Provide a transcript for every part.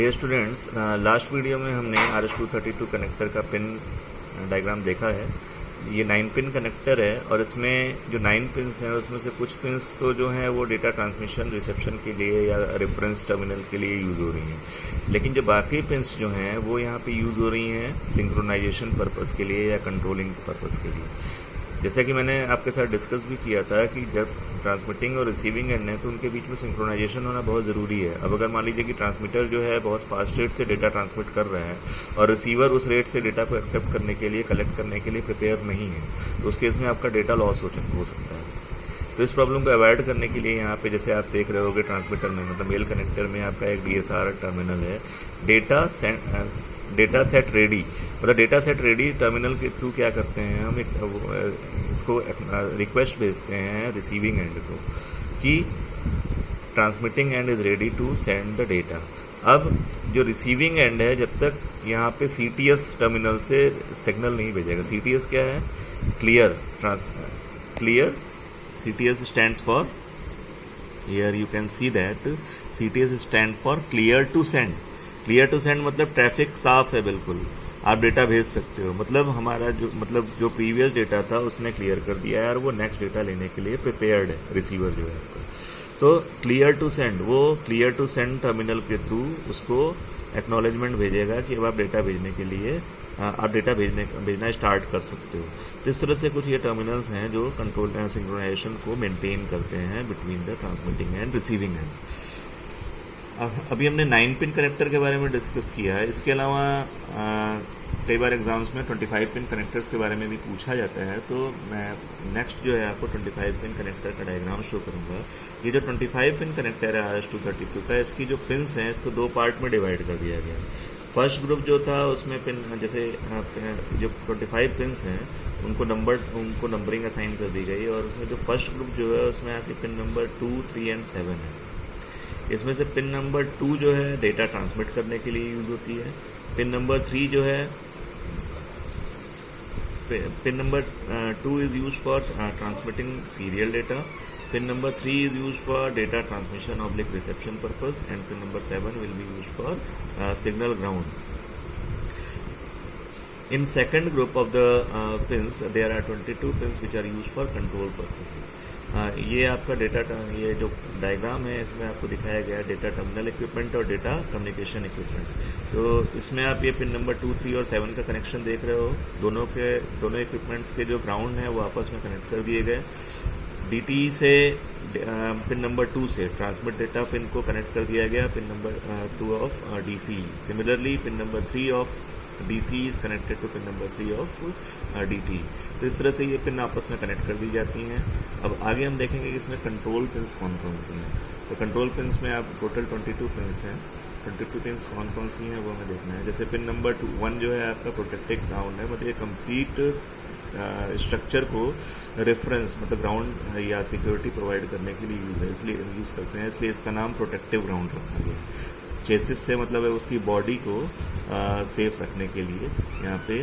Dear students, last video में हमने RS-232 connector का पिन डायग्राम देखा है। ये 9 पिन कनेक्टर है और इसमें जो 9 पिन्स हैं उसमें से कुछ पिन्स तो जो हैं वो डेटा ट्रांसमिशन रिसेप्शन के लिए या रेफरेंस टर्मिनल के लिए यूज़ हो रही हैं, लेकिन जो बाकी पिन्स जो हैं वो यहाँ पे यूज़ हो रही हैं सिंक्रोनाइजेशन पर्पज़ के लिए या कंट्रोलिंग पर्पज़ के लिए। जैसा कि मैंने आपके साथ डिस्कस भी किया था कि जब ट्रांसमिटिंग और रिसीविंग एंड है तो उनके बीच में सिंक्रोनाइजेशन होना बहुत ज़रूरी है। अब अगर मान लीजिए कि ट्रांसमीटर जो है बहुत फास्ट रेट से डेटा ट्रांसमिट कर रहा है और रिसीवर उस रेट से डेटा को एक्सेप्ट करने के लिए, कलेक्ट करने के लिए प्रिपेयर नहीं है, तो उस केस में आपका डेटा लॉस हो सकता है। तो इस प्रॉब्लम को अवॉइड करने के लिए यहाँ पे जैसे आप देख रहे होगे ट्रांसमीटर में, मतलब मेल कनेक्टर में आपका एक DSR टर्मिनल है, डेटा सेट रेडी। मतलब डेटा सेट रेडी टर्मिनल के थ्रू क्या करते हैं, हम इसको रिक्वेस्ट भेजते हैं रिसीविंग एंड को कि transmitting and is ready to send the data. अब जो रिसीविंग एंड है जब तक यहाँ पे CTS टर्मिनल से सिग्नल नहीं भेजेगा। CTS क्या है? Clear CTS stands for, here you can see that CTS stand for clear to send। Clear to send मतलब ट्रैफिक साफ है, बिल्कुल आप डेटा भेज सकते हो। मतलब हमारा जो प्रीवियस डेटा था उसने क्लियर कर दिया है और वो नेक्स्ट डेटा लेने के लिए प्रिपेयर्ड है रिसीवर जो है आपका। तो क्लियर टू सेंड, वो क्लियर टू सेंड टर्मिनल के थ्रू उसको एक्नॉलेजमेंट भेजेगा कि अब आप डेटा भेजने के लिए आप डेटा भेजना स्टार्ट कर सकते हो। तो इस तरह से कुछ ये टर्मिनल्स हैं जो कंट्रोल सिंक्रोनाइजेशन को मेंटेन करते हैं between the transmitting and receiving end. अभी हमने 9 पिन कनेक्टर के बारे में डिस्कस किया है। इसके अलावा कई बार एग्जाम्स में 25 पिन कनेक्टर्स के बारे में भी पूछा जाता है, तो मैं नेक्स्ट जो है आपको 25 पिन कनेक्टर का डायग्राम शो करूंगा। ये जो 25 पिन कनेक्टर है RS-232 का, इसकी जो पिन्स हैं इसको 2 पार्ट में डिवाइड कर दिया गया है। फर्स्ट ग्रुप जो था उसमें पिन जैसे जो 25 पिन्स हैं उनको नंबरिंग असाइन कर दी गई और उसमें जो फर्स्ट ग्रुप जो है उसमें आपके पिन नंबर 2, 3 एंड 7 है। इसमें से पिन नंबर 2 जो है डेटा ट्रांसमिट करने के लिए यूज होती है। पिन नंबर 3 जो है pin number 2 is use for transmitting serial data. Pin number 3 is used for data transmission / reception purpose and pin number 7 will be used for signal ground. In second group of the pins there are 22 pins which are used for control purposes. ये आपका ये जो diagram है इसमें आपको दिखाया गया है डेटा टर्मिनल इक्विपमेंट और डेटा कम्युनिकेशन इक्विपमेंट। तो इसमें आप ये पिन नंबर 2, 3 और 7 का कनेक्शन देख रहे हो। दोनों इक्विपमेंट्स के जो ग्राउंड है वो आपस में कनेक्ट कर दिए गए। DT से पिन नंबर 2 से ट्रांसमिट डेटा पिन को कनेक्ट कर दिया गया, pin number 2 of DC। Similarly pin number 3 of DC is connected to pin number 3 of DT। तो इस तरह से ये पिन आपस में कनेक्ट कर दी जाती हैं। अब आगे हम देखेंगे कि इसमें कंट्रोल पिन्स कौन कौन सी हैं। तो कंट्रोल पिन्स में आप टोटल 22 पिन्स हैं। 22 पिन्स कौन कौन सी हैं वो हमें देखना है। जैसे पिन नंबर 1 जो है आपका प्रोटेक्टिव ग्राउंड है, मतलब ये कंप्लीट स्ट्रक्चर को रेफरेंस मतलब ग्राउंड या सिक्योरिटी प्रोवाइड करने के लिए इसलिए यूज़ करते हैं, इसलिए इसका नाम प्रोटेक्टिव ग्राउंड रखा गया है। चेसिस से मतलब है उसकी बॉडी को सेफ रखने के लिए यहाँ पे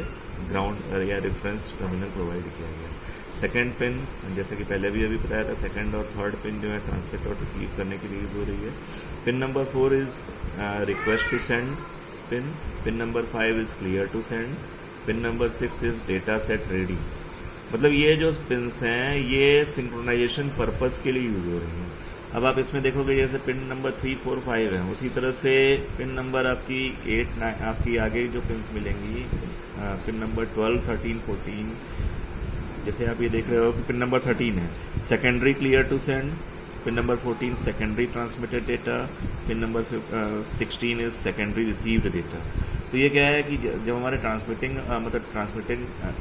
ग्राउंड या रेफरेंस टर्मिनल प्रोवाइड किया गया है। सेकेंड पिन जैसे कि पहले भी अभी बताया था, सेकेंड और थर्ड पिन जो है ट्रांसमिट और रिसीव करने के लिए यूज हो रही है। Pin number 4 is request to send pin. Pin number 5 is clear to send. Pin number 6 is data set ready. मतलब ये जो पिन्स हैं ये सिंक्रोनाइजेशन पर्पस के लिए यूज हो रही हैं। अब आप इसमें देखोगे जैसे पिन नंबर 3, 4, 5 है, उसी तरह से पिन नंबर आपकी 8, 9 आपकी आगे जो पिन्स मिलेंगी पिन नंबर 12, 13, 14। जैसे आप ये देख रहे हो कि पिन नंबर 13 है secondary clear to send. Pin number 14 secondary transmitted data. Pin number 16 is secondary received data. तो ये क्या है कि जब हमारे ट्रांसमिटिंग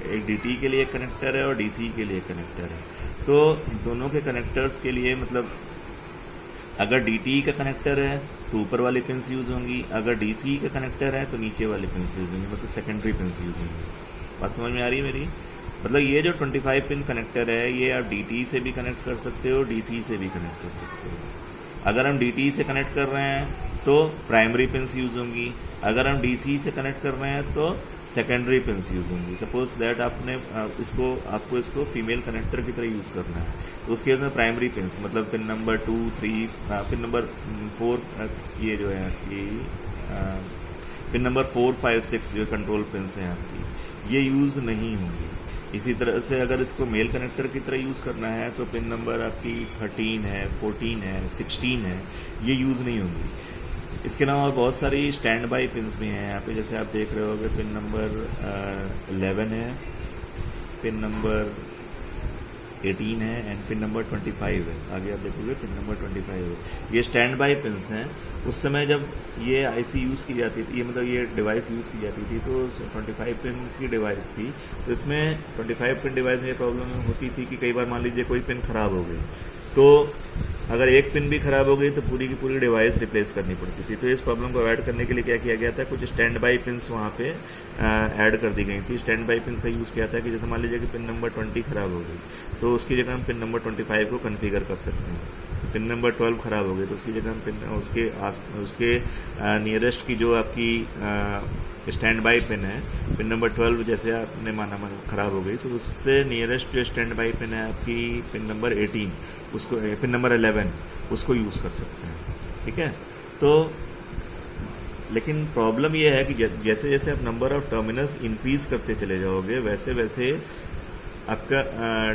एक DT के लिए कनेक्टर है और DC के लिए कनेक्टर है, तो दोनों के कनेक्टर्स के लिए मतलब अगर DT का कनेक्टर है तो ऊपर वाली पिन्स यूज होंगी, अगर DC का कनेक्टर है तो नीचे वाली पिन्स यूज होंगी, मतलब सेकेंडरी पिन्स यूज होंगी। बात समझ में आ रही है मेरी? मतलब ये जो 25 पिन कनेक्टर है ये आप DT से भी कनेक्ट कर सकते हो, DC से भी कनेक्ट कर सकते हो। अगर हम DT से कनेक्ट कर रहे हैं तो प्राइमरी पिन्स यूज होंगी, अगर हम DC से कनेक्ट कर रहे हैं तो सेकेंडरी पिन्स यूज होंगी। सपोज दैट आपको इसको फीमेल कनेक्टर की तरह यूज करना है, तो उस केस में प्राइमरी पिन्स मतलब पिन नंबर 2, 3, पिन नंबर 4 ये जो है ये पिन नंबर 4, 5, 6 जो कंट्रोल पिन्स हैं आपकी, ये यूज़ नहीं होंगी। इसी तरह से अगर इसको मेल कनेक्टर की तरह यूज़ करना है तो पिन नंबर आपकी 13 है, 14 है, 16 है, ये यूज़ नहीं होंगी। इसके अलावा बहुत सारी स्टैंड बाई पिन्स भी हैं यहाँ पे, जैसे आप देख रहे होगे पिन नंबर 11 है, पिन नंबर 18 है एंड पिन नंबर 25 है। आगे आप देखोगे पिन नंबर 25 है। ये स्टैंड बाई पिन्स हैं। उस समय जब ये आईसी यूज़ की जाती थी, ये मतलब ये डिवाइस यूज़ की जाती थी, तो 25 पिन की डिवाइस थी, तो इसमें 25 पिन डिवाइस में ये प्रॉब्लम होती थी कि कई बार मान लीजिए कोई पिन ख़राब हो गई, तो अगर एक पिन भी ख़राब हो गई तो पूरी की पूरी डिवाइस रिप्लेस करनी पड़ती थी। तो इस प्रॉब्लम को अवॉइड करने के लिए क्या किया गया था, कुछ स्टैंड बाई पिन्स वहाँ पे ऐड कर दी गई थी। स्टैंड बाई पिन्स का यूज़ किया था कि जैसे मान लीजिए कि पिन नंबर 20 ख़राब हो गई, तो उसकी जगह हम पिन नंबर 25 को कन्फिगर कर सकते हैं। पिन नंबर 12 ख़राब हो गई तो उसकी जगह हम पिन उसके नियरेस्ट की जो आपकी स्टैंड बाई पिन है, पिन नंबर 12 जैसे आपने माना ख़राब हो गई, तो उससे नियरेस्ट जो स्टैंड बाई पिन है आपकी पिन नंबर 18, उसको पिन नंबर 11 उसको यूज़ कर सकते हैं। ठीक है, तो लेकिन प्रॉब्लम यह है कि जैसे जैसे आप नंबर ऑफ टर्मिनल्स इंक्रीज करते चले जाओगे, वैसे वैसे आपका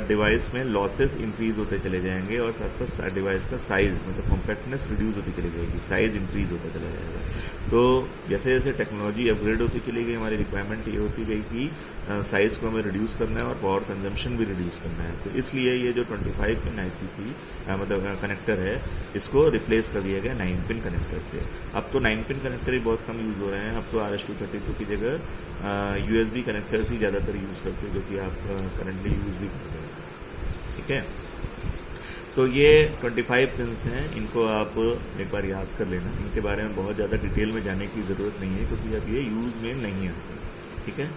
डिवाइस में लॉसेस इंक्रीज होते चले जाएंगे और साथ साथ डिवाइस का साइज मतलब कॉम्पैक्टनेस रिड्यूस होती चली जाएगी, साइज इंक्रीज होता चला जाएगा। तो जैसे जैसे टेक्नोलॉजी अपग्रेड होती चली गई, हमारी रिक्वायरमेंट ये होती गई कि साइज़ को हमें रिड्यूस करना है और पावर कंजम्पशन भी रिड्यूस करना है। तो इसलिए ये जो 25 पिन आईसी थी मतलब कनेक्टर है, इसको रिप्लेस कर दिया गया 9 पिन कनेक्टर से। अब तो 9 पिन कनेक्टर ही बहुत कम यूज़ हो रहे हैं। अब तो RS-232 की जगह USB कनेक्टर्स ही ज़्यादातर यूज़ करते हैं, जो कि आप करंटली यूज़ भी कर रहे हैं। ठीक है, तो ये 25 पिन्स हैं, इनको आप एक बार याद कर लेना। इनके बारे में बहुत ज़्यादा डिटेल में जाने की ज़रूरत नहीं है क्योंकि अब ये यूज़ में नहीं आते। ठीक है,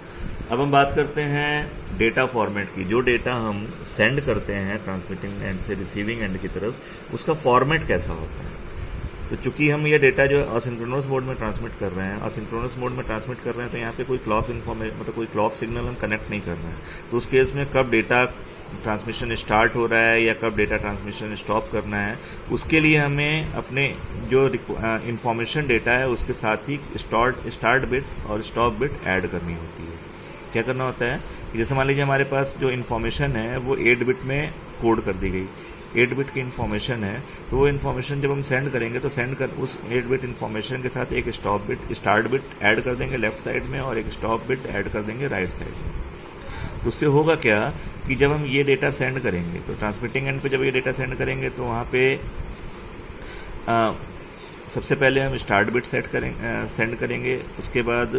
अब हम बात करते हैं डेटा फॉर्मेट की। जो डेटा हम सेंड करते हैं ट्रांसमिटिंग एंड से रिसीविंग एंड की तरफ, उसका फॉर्मेट कैसा होता है। तो चूंकि हम ये डेटा जो असिंक्रोनस मोड में ट्रांसमिट कर रहे हैं, असिंक्रोनस मोड में ट्रांसमिट कर रहे हैं, तो यहाँ पे कोई क्लॉक इन्फॉर्मेशन मतलब कोई क्लॉक सिग्नल हम कनेक्ट नहीं कर रहे हैं। तो उस केस में कब डेटा ट्रांसमिशन स्टार्ट हो रहा है या कब डेटा ट्रांसमिशन स्टॉप करना है, उसके लिए हमें अपने जो इंफॉर्मेशन डेटा है उसके साथ ही स्टार्ट बिट और स्टॉप बिट ऐड करनी होती है। क्या करना होता है, जैसे मान लीजिए हमारे पास जो इन्फॉर्मेशन है वो 8 बिट में कोड कर दी गई, 8 बिट की इन्फॉर्मेशन है, तो वो इन्फॉर्मेशन जब हम सेंड करेंगे तो उस 8 बिट इन्फॉर्मेशन के साथ एक स्टार्ट बिट ऐड कर देंगे लेफ्ट साइड में और एक स्टॉप बिट ऐड कर देंगे राइट साइड में। तो उससे होगा क्या कि जब हम ये डेटा सेंड करेंगे, तो ट्रांसमिटिंग एंड पे जब ये डेटा सेंड करेंगे तो वहाँ पे सबसे पहले हम स्टार्ट बिट सेंड करेंगे, उसके बाद